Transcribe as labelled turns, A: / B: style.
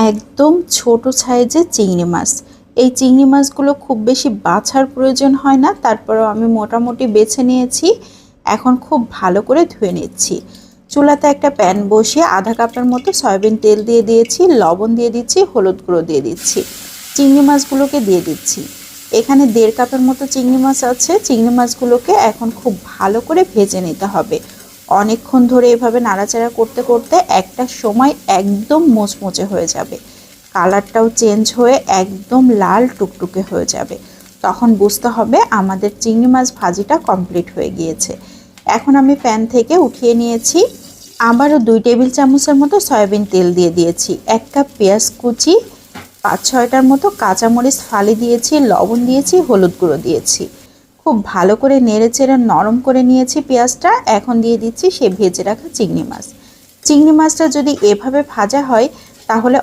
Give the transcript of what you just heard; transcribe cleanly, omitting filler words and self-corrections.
A: একদম ছোট সাইজের চিংড়ি মাছ। এই চিংড়ি মাছগুলো খুব বেশি বাছার প্রয়োজন হয় না, তারপরেও আমি মোটামুটি বেছে নিয়েছি। এখন খুব ভালো করে ধুয়ে নিচ্ছি। চুলাতে একটা প্যান বসিয়ে আধা কাপের মতো সয়াবিন তেল দিয়ে দিয়েছি, লবণ দিয়ে দিচ্ছি, হলুদ গুঁড়ো দিয়ে দিচ্ছি, চিংড়ি মাছগুলোকে দিয়ে দিচ্ছি। এখানে 1.5 কাপের মতো চিংড়ি মাছ আছে। চিংড়ি মাছগুলোকে এখন খুব ভালো করে ভেজে নিতে হবে। অনেকক্ষণ ধরে এভাবে নাড়াচাড়া করতে করতে একটা সময় একদম মুচমুচে হয়ে যাবে, কালারটাও চেঞ্জ হয়ে একদম লাল টুকটুকে হয়ে যাবে। তখন বুঝতে হবে আমাদের চিংড়ি মাছ ভাজিটা কমপ্লিট হয়ে গিয়েছে। এখন আমি প্যান থেকে উঠিয়ে নিয়েছি। আবারও 2 টেবিল চামচের মতো সয়াবিন তেল দিয়ে দিয়েছি, 1 কাপ পেঁয়াজ কুচি, 5-6টার মতো কাঁচামরিচ ফালি দিয়েছি, লবণ দিয়েছি, হলুদ গুঁড়ো দিয়েছি। খুব ভালো করে নেড়েচেড়ে নরম করে নিয়েছি পেঁয়াজটা। এখন দিয়ে দিচ্ছি সেই ভেজে রাখা চিংড়ি মাছ। চিংড়ি মাছটা যদি এভাবে ভাজা হয় তাহলে